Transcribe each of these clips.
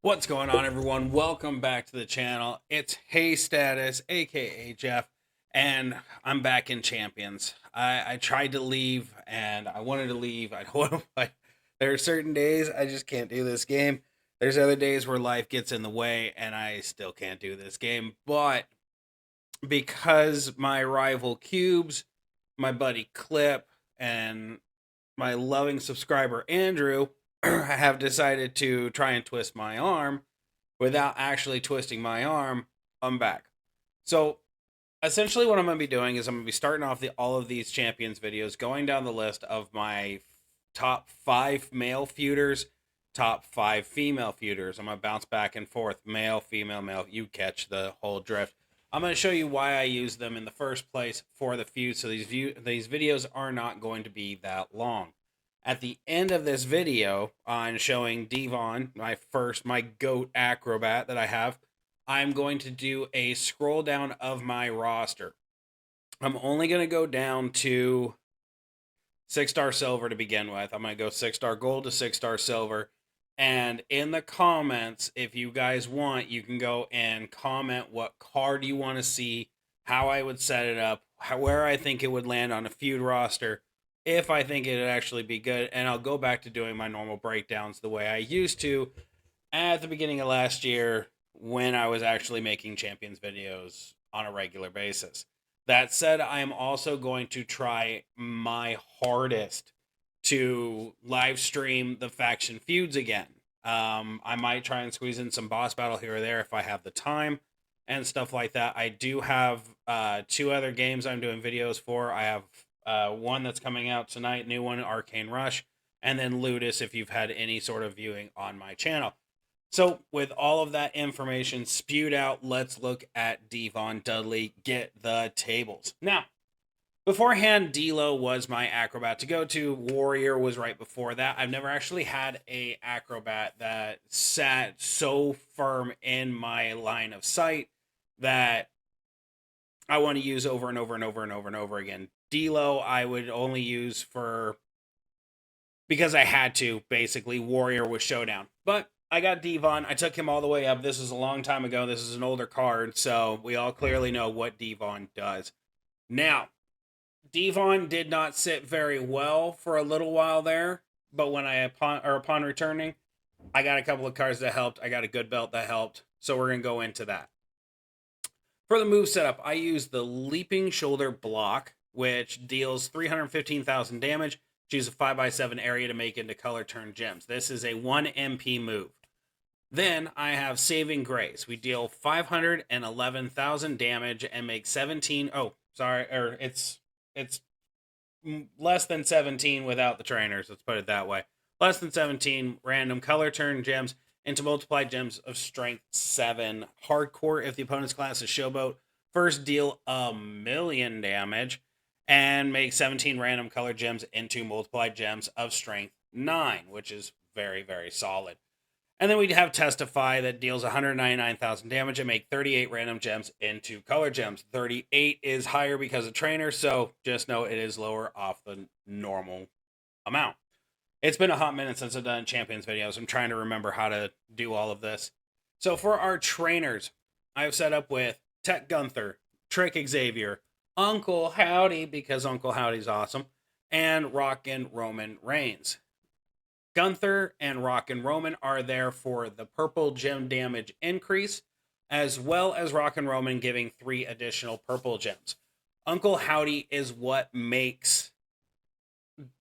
What's going on, everyone? Welcome back to the channel. It's Hey Status, aka Jeff, and I'm back in Champions. I tried to leave, and I wanted to leave. I don't. There are certain days I just can't do this game. There's other days where life gets in the way, and I still can't do this game. But because my rival Cubes, my buddy Clip, and my loving subscriber Andrew have decided to try and twist my arm without actually twisting my arm, I'm back. So essentially what I'm going to be doing is I'm going to be starting off all of these champions videos, going down the list of my top 5 male feuders, top 5 female feuders. I'm going to bounce back and forth, male, female, male. You catch the whole drift. I'm going to show you why I use them in the first place for the feud, so these videos are not going to be that long. At the end of this video on showing Devon, my GOAT acrobat that I have, I'm going to do a scroll down of my roster. I'm only going to go down to 6-star silver to begin with. I'm going to go 6-star gold to 6-star silver. And in the comments, if you guys want, you can go and comment what card you want to see, how I would set it up, where I think it would land on a feud roster, if I think it'd actually be good. And I'll go back to doing my normal breakdowns the way I used to at the beginning of last year when I was actually making champions videos on a regular basis. That said, I am also going to try my hardest to live stream the faction feuds again. I might try and squeeze in some boss battle here or there if I have the time and stuff like that. I do have 2 other games I'm doing videos for. I have one that's coming out tonight, new one, Arcane Rush, and then Ludus if you've had any sort of viewing on my channel. So with all of that information spewed out, let's look at Devon Dudley get the tables. Now, beforehand, D'Lo was my acrobat to go to. Warrior was right before that. I've never actually had a acrobat that sat so firm in my line of sight that I want to use over and over and over and over and over again. D'Lo I would only use for because I had to, basically. Warrior was Showdown. But I got Devon. I took him all the way up. This is a long time ago. This is an older card, so we all clearly know what Devon does. Now, Devon did not sit very well for a little while there, but when upon returning, I got a couple of cards that helped. I got a good belt that helped, so we're going to go into that. For the move setup, I use the Leaping Shoulder block, which deals 315,000 damage. Choose a 5x7 area to make into color turn gems. This is a 1 MP move. Then I have Saving Grace. We deal 511,000 damage and make 17. Oh, sorry, or it's less than 17 without the trainers. Let's put it that way. Less than 17 random color turn gems into multiplied gems of strength 7. Hardcore if the opponent's class is Showboat. First deal 1,000,000 damage and make 17 random color gems into multiplied gems of strength 9, which is very, very solid. And then we have Testify that deals 199,000 damage and make 38 random gems into color gems. 38 is higher because of trainer, so just know it is lower off the normal amount. It's been a hot minute since I've done champions videos. I'm trying to remember how to do all of this. So for our trainers, I have set up with Tech Gunther, Trick Xavier, Uncle Howdy, because Uncle Howdy's awesome, and Rockin' Roman Reigns. Gunther and Rockin' Roman are there for the purple gem damage increase, as well as Rockin' Roman giving 3 additional purple gems. Uncle Howdy is what makes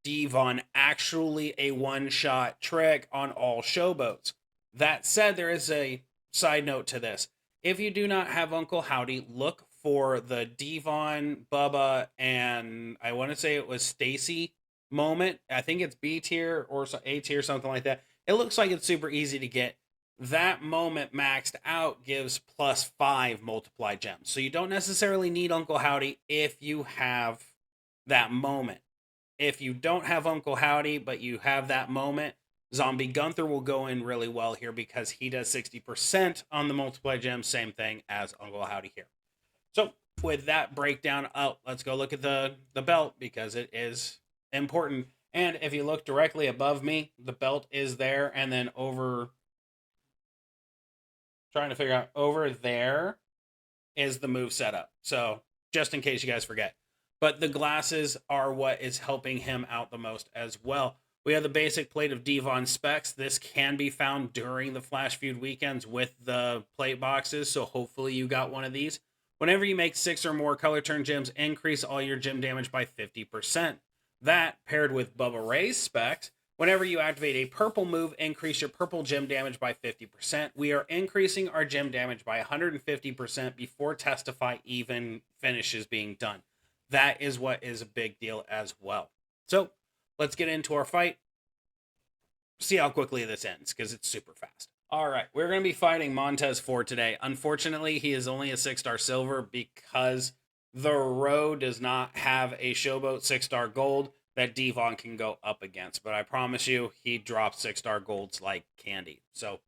Devon actually a one-shot trick on all showboats. That said, there is a side note to this. If you do not have Uncle Howdy, look for the Devon, Bubba, and I want to say it was Stacy moment. I think it's B tier or A tier, something like that. It looks like it's super easy to get. That moment maxed out gives +5 multiplied gems. So you don't necessarily need Uncle Howdy if you have that moment. If you don't have Uncle Howdy, but you have that moment, Zombie Gunther will go in really well here because he does 60% on the multiplied gems. Same thing as Uncle Howdy here. So with that breakdown, let's go look at the belt because it is important. And if you look directly above me, the belt is there, and then over trying to figure out. Over there is the move setup. So just in case you guys forget. But the glasses are what is helping him out the most as well. We have the basic plate of Devon specs. This can be found during the Flash Feud weekends with the plate boxes, so hopefully you got one of these. Whenever you make 6 or more color turn gems, increase all your gem damage by 50%. That, paired with Bubba Ray's specs, whenever you activate a purple move, increase your purple gem damage by 50%. We are increasing our gem damage by 150% before Testify even finishes being done. That is what is a big deal as well. So let's get into our fight. See how quickly this ends, because it's super fast. All right, we're going to be fighting Montez Ford today. Unfortunately, he is only a 6-star silver because the row does not have a Showboat 6-star gold that Devon can go up against. But I promise you, he drops 6-star golds like candy. So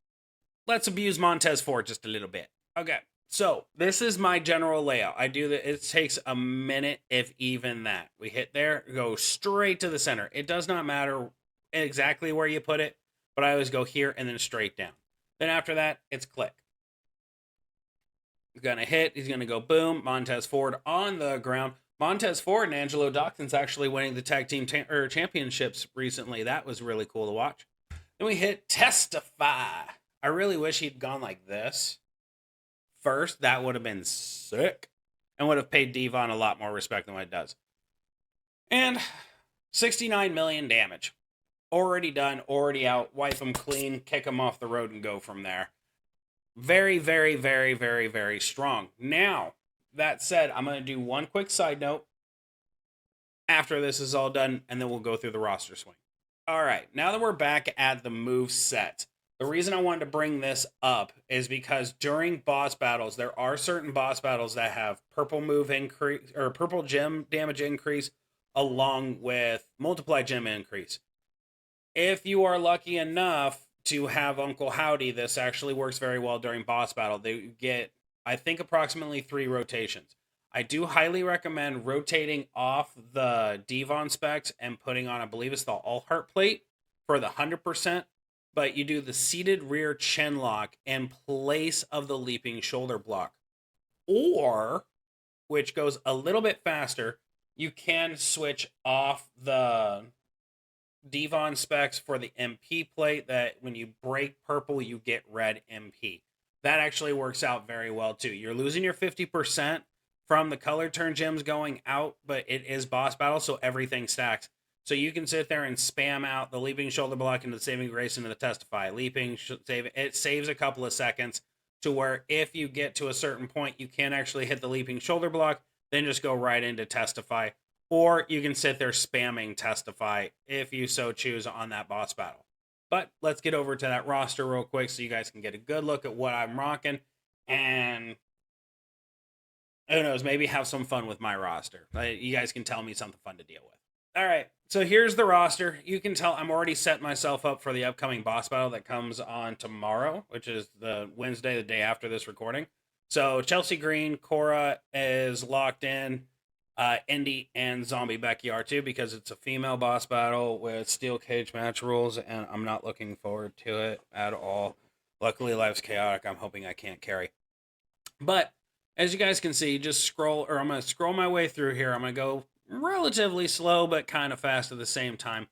let's abuse Montez Ford just a little bit. Okay, so this is my general layout. I do that. It takes a minute, if even that. We hit there, go straight to the center. It does not matter exactly where you put it, but I always go here and then straight down. Then after that, it's click. He's going to hit. He's going to go boom. Montez Ford on the ground. Montez Ford and Angelo Dawkins actually winning the tag team championships recently. That was really cool to watch. Then we hit Testify. I really wish he'd gone like this first. That would have been sick and would have paid Devon a lot more respect than what it does. And 69 million damage. Already done, already out. Wipe him clean, kick him off the road, and go from there. Very, very, very, very, very strong. Now, that said, I'm going to do one quick side note after this is all done, and then we'll go through the roster swing. All right, now that we're back at the move set, the reason I wanted to bring this up is because during boss battles, there are certain boss battles that have purple move increase or purple gem damage increase along with multiply gem increase. If you are lucky enough to have Uncle Howdy, this actually works very well during boss battle. They get, I think, approximately 3 rotations. I do highly recommend rotating off the Devon specs and putting on, I believe it's the All Heart plate for the 100%, but you do the seated rear chin lock in place of the leaping shoulder block. Or, which goes a little bit faster, you can switch off the Devon specs for the MP plate that when you break purple, you get red MP. That actually works out very well too. You're losing your 50% from the color turn gems going out, but it is boss battle, so everything stacks. So you can sit there and spam out the leaping shoulder block into the saving grace into the testify. Leaping, save it saves a couple of seconds to where if you get to a certain point, you can actually hit the leaping shoulder block, then just go right into testify. Or you can sit there spamming testify if you so choose on that boss battle. But let's get over to that roster real quick so you guys can get a good look at what I'm rocking. And who knows, maybe have some fun with my roster. You guys can tell me something fun to deal with. All right, so here's the roster. You can tell I'm already setting myself up for the upcoming boss battle that comes on tomorrow, which is the Wednesday, the day after this recording. So Chelsea Green, Cora is locked in. Indy and Zombie Becky are too, because it's a female boss battle with steel cage match rules, and I'm not looking forward to it at all. Luckily, life's chaotic. I'm hoping I can't carry. But as you guys can see, just scroll, or I'm going to scroll my way through here. I'm going to go relatively slow, but kind of fast at the same time.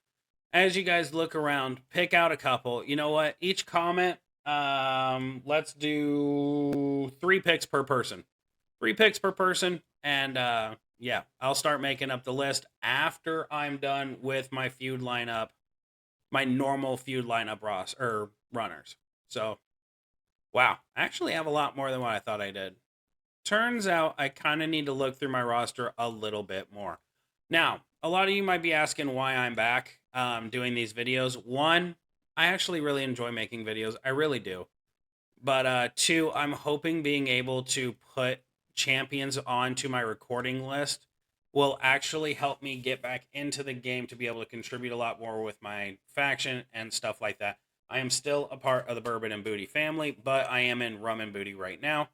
As you guys look around, pick out a couple. You know what? Each comment, let's do 3 picks per person. 3 picks per person, and yeah, I'll start making up the list after I'm done with my feud lineup, my normal feud lineup runners. So, wow, I actually have a lot more than what I thought I did. Turns out I kind of need to look through my roster a little bit more. Now, a lot of you might be asking why I'm back doing these videos. 1, I actually really enjoy making videos. I really do. But 2, I'm hoping being able to put champions onto my recording list will actually help me get back into the game to be able to contribute a lot more with my faction and stuff like that. I am still a part of the Bourbon and Booty family, but I am in Rum and Booty right now,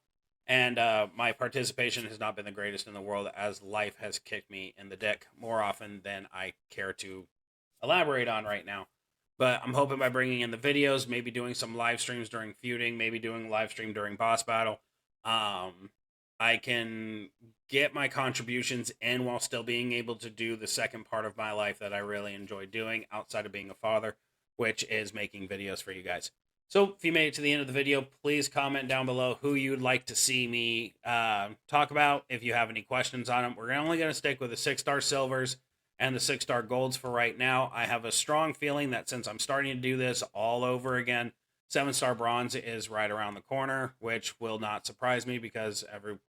and my participation has not been the greatest in the world, as life has kicked me in the dick more often than I care to elaborate on right now. But I'm hoping by bringing in the videos, maybe doing some live streams during feuding, maybe doing a live stream during boss battle, I can get my contributions in while still being able to do the second part of my life that I really enjoy doing outside of being a father, which is making videos for you guys. So if you made it to the end of the video, please comment down below who you'd like to see me talk about. If you have any questions on them, we're only going to stick with the 6-star silvers and the 6-star golds for right now. I have a strong feeling that since I'm starting to do this all over again, 7-star bronze is right around the corner, which will not surprise me because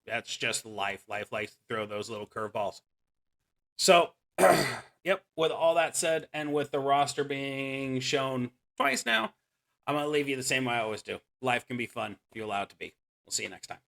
that's just life. Life likes to throw those little curveballs. So, yep, with all that said, and with the roster being shown twice now, I'm going to leave you the same way I always do. Life can be fun if you allow it to be. We'll see you next time.